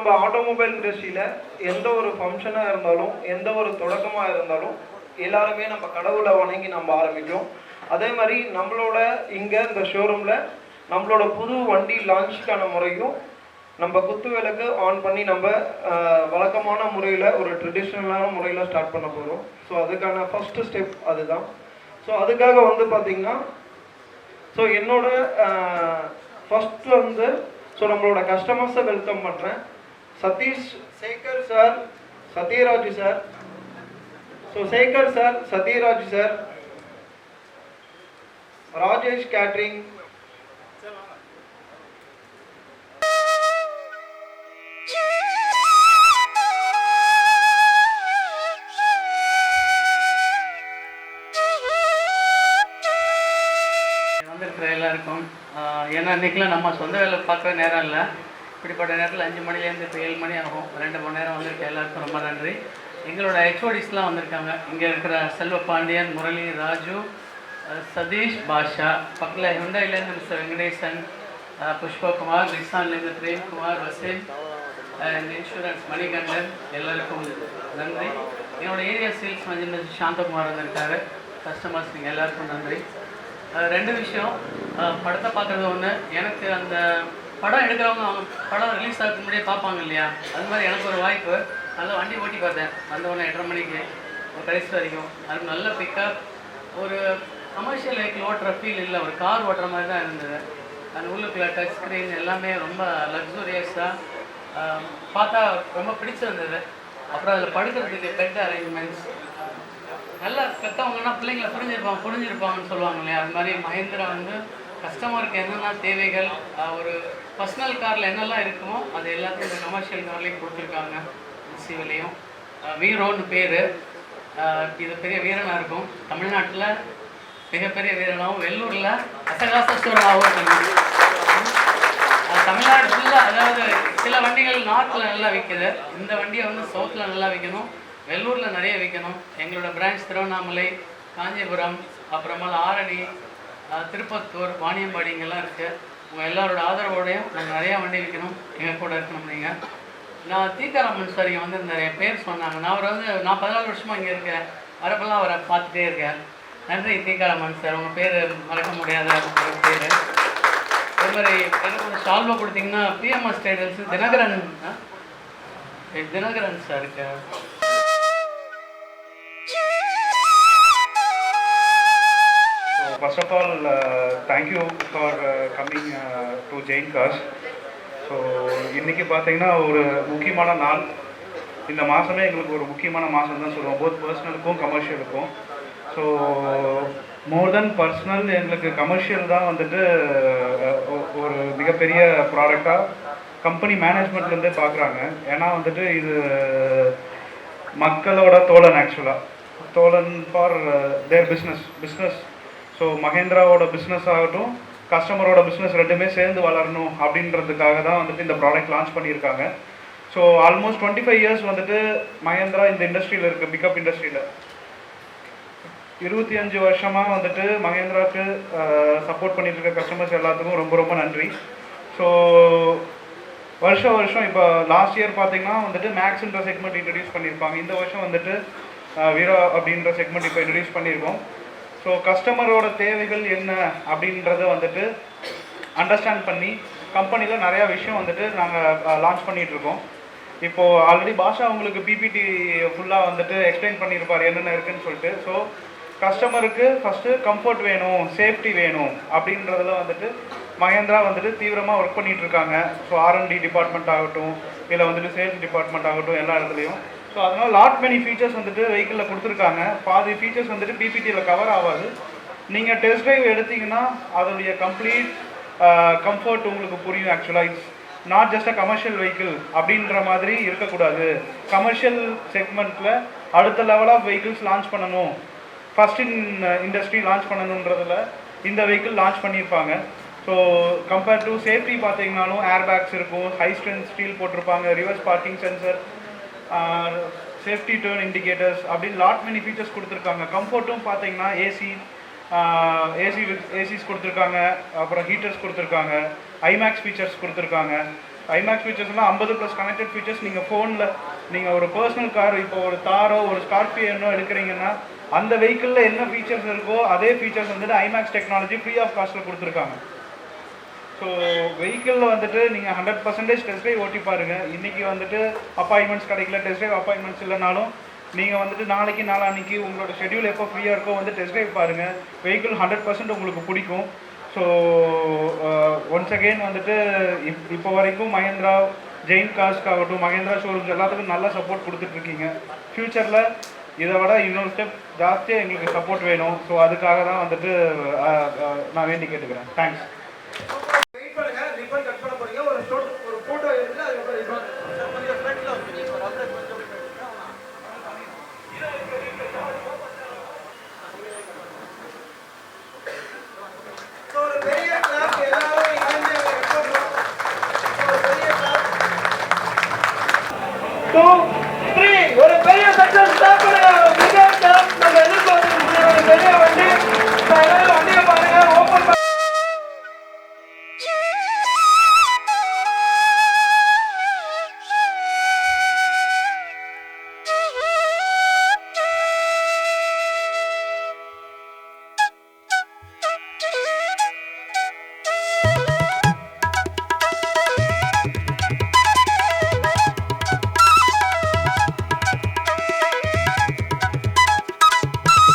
நம்ம ஆட்டோமொபைல் இண்டஸ்ட்ரியில் எந்த ஒரு ஃபங்க்ஷனாக இருந்தாலும் எந்த ஒரு தொடக்கமாக இருந்தாலும் எல்லாருமே நம்ம கடவுளை வணங்கி நம்ம ஆரம்பிக்கும். அதே மாதிரி நம்மளோட இங்கே இந்த ஷோரூமில் நம்மளோட புது வண்டி லான்ச்சுக்கான முறையும் நம்ம குத்து விளக்கு ஆன் பண்ணி நம்ம வழக்கமான முறையில் ஒரு ட்ரெடிஷ்னலான முறையில் ஸ்டார்ட் பண்ண போகிறோம். ஸோ அதுக்கான ஃபஸ்ட்டு ஸ்டெப் அதுதான். ஸோ அதுக்காக வந்து பார்த்திங்கன்னா ஸோ என்னோட ஃபஸ்ட்டு வந்து ஸோ நம்மளோட கஸ்டமர்ஸை வெல்கம் பண்ணுறேன். Satish Sekar sir, Sathyaraj sir. So Sekar sir, Sathyaraj sir, Rajesh catering, வந்திருக்கிற எல்லாருக்கும். ஏன்னா இன்றைக்கெலாம் நம்ம சொந்த வேலை பார்க்குற நேரம் இல்லை. இப்படிப்பட்ட நேரத்தில் 5 மணிலேருந்து இப்போ 7 மணி ஆகும். 2 மணி நேரம் வந்திருக்க எல்லாருக்கும் ரொம்ப நன்றி. எங்களோட ஹெச்ஓடிஸ்லாம் வந்திருக்காங்க. இங்கே இருக்கிற செல்வ பாண்டியன், முரளி, ராஜு, சதீஷ், பாஷா, பக்கத்தில் ஹுண்டாயிலேருந்து மிஸ்டர் வெங்கடேசன், புஷ்பகுமார், நிசான்லேருந்து பிரேம்குமார், வசீல், இன்சூரன்ஸ் மணிகண்டன், எல்லாருக்கும் நன்றி. என்னோட ஏரியா சேல்ஸ் மேனேஜர் சாந்தகுமார் வந்திருக்காரு. கஸ்டமர்ஸ் நீங்கள் எல்லாருக்கும் நன்றி. 2 விஷயம். படத்தை பார்க்குறது ஒன்று. எனக்கு அந்த படம் எடுக்கிறவங்க அவங்க படம் ரிலீஸ் ஆகிறதுக்கு முன்னாடியே பார்ப்பாங்க இல்லையா, அது மாதிரி எனக்கு ஒரு வாய்ப்பு. நல்லா வண்டி ஓட்டி பார்த்தேன். வந்த உடனே 8:30 மணிக்கு ஒரு கடைசி வரைக்கும். அது நல்ல பிக்கப். ஒரு கமர்ஷியல் வெஹிக்கிள் ஓட்டுற ஃபீல் இல்லை, ஒரு கார் ஓட்டுற மாதிரி தான் இருந்தது. அந்த உள்ளுக்குள்ள டச் ஸ்க்ரீன் எல்லாமே ரொம்ப லக்ஸூரியஸாக பார்த்தா ரொம்ப பிடிச்சிருந்தது. அப்புறம் அதில் படுக்கிறதுக்கு பெட் அரேஞ்ச்மெண்ட்ஸ் நல்லா பெற்றவங்கன்னா பிள்ளைங்களை புரிஞ்சிருப்பாங்கன்னு சொல்லுவாங்க இல்லையா, அது மாதிரி மஹேந்திரா வந்து கஸ்டமருக்கு என்னென்ன தேவைகள், ஒரு பர்சனல் காரில் என்னெல்லாம் இருக்குமோ அது எல்லாத்தையும் இந்த கமர்ஷியல் கார்லேயும் கொடுத்துருக்காங்க. சிவிலையும் வீரோன்னு பேர். இது பெரிய வீரனாக இருக்கும். தமிழ்நாட்டில் மிகப்பெரிய வீரனாகவும் வெள்ளூரில் அசகாசஸ்வரனாகவும் இருக்காங்க. தமிழ்நாடு ஃபுல்லாக, அதாவது சில வண்டிகள் நார்த்தில் நல்லா விற்கிது. இந்த வண்டியை வந்து சவுத்தில் நல்லா விற்கணும், வெள்ளூரில் நிறைய விற்கணும். எங்களோட பிரான்ச் திருவண்ணாமலை, காஞ்சிபுரம், அப்புறமா ஆரணி, திருப்பத்தூர், வாணியம்பாடி இங்கெல்லாம் இருக்குது. உங்கள் எல்லாரோட ஆதரவோடையும் நாங்கள் நிறையா வண்டி விற்கணும், எங்கள் கூட இருக்கணும். நீங்கள் நான் தீக்காராமன் சார் இங்கே வந்து நிறைய பேர் சொன்னாங்க. நான் 14 வருஷமாக இங்கே இருக்கேன். வரப்பெல்லாம் அவரை பார்த்துட்டே இருக்கேன். நன்றி தீக்காராமன் சார், உங்கள் பேர் மறக்க முடியாத பேர். அதே மாதிரி எனக்கு ஒரு சால்வை கொடுத்தீங்கன்னா பிஎம்எஸ் டைடல்ஸ் தினகரன் சார் இருக்கு. First of all, thank you for coming to Jain Cars. So இன்றைக்கி பார்த்தீங்கன்னா ஒரு முக்கியமான நாள். இந்த மாதமே எங்களுக்கு ஒரு முக்கியமான மாதம் தான் சொல்லுவோம், போத் பர்சனலுக்கும் கமர்ஷியலுக்கும். ஸோ மோர் தென் பர்சனல், எங்களுக்கு கமர்ஷியல் தான் வந்துட்டு ஒரு மிகப்பெரிய ப்ராடக்டாக கம்பெனி மேனேஜ்மெண்ட்லேருந்தே பார்க்குறாங்க. ஏன்னா வந்துட்டு இது மக்களோட தோழன், ஆக்சுவலாக தோழன் ஃபார் தேர் பிஸ்னஸ். ஸோ மஹேந்திராவோட பிஸ்னஸ் ஆகட்டும், கஸ்டமரோட பிஸ்னஸ் ரெண்டுமே சேர்ந்து வளரணும் அப்படின்றதுக்காக தான் வந்துட்டு இந்த ப்ராடக்ட் லான்ச் பண்ணியிருக்காங்க. ஸோ ஆல்மோஸ்ட் 25 இயர்ஸ் வந்துட்டு மஹேந்திரா இந்த இண்டஸ்ட்ரியில் இருக்குது, பிக்கப் இண்டஸ்ட்ரியில். 25 வருஷமாக வந்துட்டு மஹேந்திராவுக்கு சப்போர்ட் பண்ணிட்டு இருக்க கஸ்டமர்ஸ் எல்லாத்துக்கும் ரொம்ப ரொம்ப நன்றி. ஸோ வருஷம் இப்போ லாஸ்ட் இயர் பார்த்தீங்கன்னா வந்துட்டு மேக்ஸ்ன்ற செக்மெண்ட் இன்ட்ரடியூஸ் பண்ணியிருப்பாங்க. இந்த வருஷம் வந்துட்டு வீரா அப்படின்ற செக்மெண்ட் இப்போ இன்ட்ரடியூஸ் பண்ணியிருக்கோம். ஸோ கஸ்டமரோட தேவைகள் என்ன அப்படின்றத வந்துட்டு அண்டர்ஸ்டாண்ட் பண்ணி கம்பெனியில் நிறையா விஷயம் வந்துட்டு நாங்கள் லான்ச் பண்ணிகிட்ருக்கோம். இப்போது ஆல்ரெடி பாஷா உங்களுக்கு பிபிடி ஃபுல்லாக வந்துட்டு எக்ஸ்பிளைன் பண்ணியிருப்பார் என்னென்ன இருக்குதுன்னு சொல்லிட்டு. ஸோ கஸ்டமருக்கு ஃபஸ்ட்டு கம்ஃபர்ட் வேணும், சேஃப்டி வேணும் அப்படின்றதில் வந்துட்டு மஹேந்திரா வந்துட்டு தீவிரமாக ஒர்க் பண்ணிகிட்ருக்காங்க. ஸோ ஆர்என்டி டிபார்ட்மெண்ட் ஆகட்டும், இல்லை வந்துட்டு சேல்ஸ் டிபார்ட்மெண்ட் ஆகட்டும், எல்லா இடத்துலையும். ஸோ அதனால் லாட் மெனி ஃபீச்சர்ஸ் வந்துட்டு வெஹிக்கிளில் கொடுத்துருக்காங்க. பாதி ஃபீச்சர்ஸ் வந்துட்டு பிபிடியில் கவர் ஆகாது. நீங்கள் டெஸ்ட் ட்ரைவ் எடுத்திங்கன்னா அதோடைய கம்ப்ளீட் கம்ஃபர்ட் உங்களுக்கு புரியும். ஆக்சுவலாக it's not just a commercial vehicle அப்படின்ற மாதிரி இருக்கக்கூடாது. கமர்ஷியல் செக்மெண்ட்டில் அடுத்த லெவல் ஆஃப் வெஹிக்கிள்ஸ் லான்ச் பண்ணணும், ஃபஸ்ட் இன் இண்டஸ்ட்ரி லான்ச் பண்ணணுன்றதில் இந்த வெஹிக்கிள் லான்ச் பண்ணியிருப்பாங்க. ஸோ கம்பேர்ட் டு சேஃப்டி பார்த்தீங்கன்னாலும் ஏர் பேக்ஸ் இருக்கும், ஹை ஸ்ட்ரென்த் ஸ்டீல் போட்டிருப்பாங்க, reverse parking sensor, safety turn indicators அப்படின்னு லாட் மெனி ஃபீச்சர்ஸ் கொடுத்துருக்காங்க. கம்ஃபர்ட்டும் பார்த்தீங்கன்னா ஏசிஸ் கொடுத்துருக்காங்க, அப்புறம் ஹீட்டர்ஸ் கொடுத்துருக்காங்க, ஐமேக்ஸ் ஃபீச்சர்ஸ் கொடுத்துருக்காங்க. ஐமேக்ஸ் ஃபீச்சர்ஸ்லாம் 50 ப்ளஸ் கனெக்டட் ஃபீச்சர்ஸ் நீங்கள் ஃபோனில் நீங்கள் ஒரு பர்சனல் கார் இப்போ ஒரு தாரோ ஒரு ஸ்கார்பியோனோ எடுக்கிறீங்கன்னா அந்த வெஹிக்கிளில் என்ன ஃபீச்சர்ஸ் இருக்கோ அதே ஃபீச்சர்ஸ் வந்துட்டு ஐமேக்ஸ் டெக்னாலஜி ஃப்ரீ ஆஃப் காஸ்ட்டில் கொடுத்துருக்காங்க. ஸோ வெஹிக்கிளில் வந்துட்டு நீங்கள் 100% டெஸ்ட் ட்ரைவ் ஓட்டி பாருங்கள். இன்றைக்கி வந்துட்டு அப்பாயின்மெண்ட்ஸ் கிடைக்கல, டெஸ்ட் ட்ரைவ் அப்பாயின்மெண்ட்ஸ் இல்லைனாலும் நீங்கள் வந்துட்டு நாளைக்கு நாளான்னைக்கு உங்களோட ஷெட்யூல் எப்போ ஃப்ரீயாக இருக்கோ வந்து டெஸ்ட் ட்ரைவ் பாருங்கள். வெஹிக்கிள் 100% உங்களுக்கு பிடிக்கும். ஸோ ஒன்ஸ் அகெயின் வந்துட்டு இப்போ வரைக்கும் மஹேந்திரா ஜெயின் கார்ஸ்க்காகட்டும் மஹேந்திரா ஷோரூம்ஸ் எல்லாத்துக்கும் நல்லா சப்போர்ட் கொடுத்துட்ருக்கீங்க. ஃப்யூச்சரில் இதை விட இன்னொரு ஸ்டெப் ஜாஸ்தியாக எங்களுக்கு சப்போர்ட் வேணும். ஸோ அதுக்காக தான் வந்துட்டு நான் வேண்டி கேட்டுக்கிறேன். தேங்க்ஸ். வெயிட் பண்ணுங்க, ரிப்பன் கட் பண்ண போறீங்க. ஒரு போட்டோ எடுத்து அதுக்கப்புறம் ரிப்பன் கொஞ்சம் ஃப்ரண்ட்ல வந்து ஒரு அப்டேட் கொஞ்சம் ஒரு பெரிய கிளாஸ் எல்லாரும் இணைந்து ஒரு பெரிய கிளாஸ்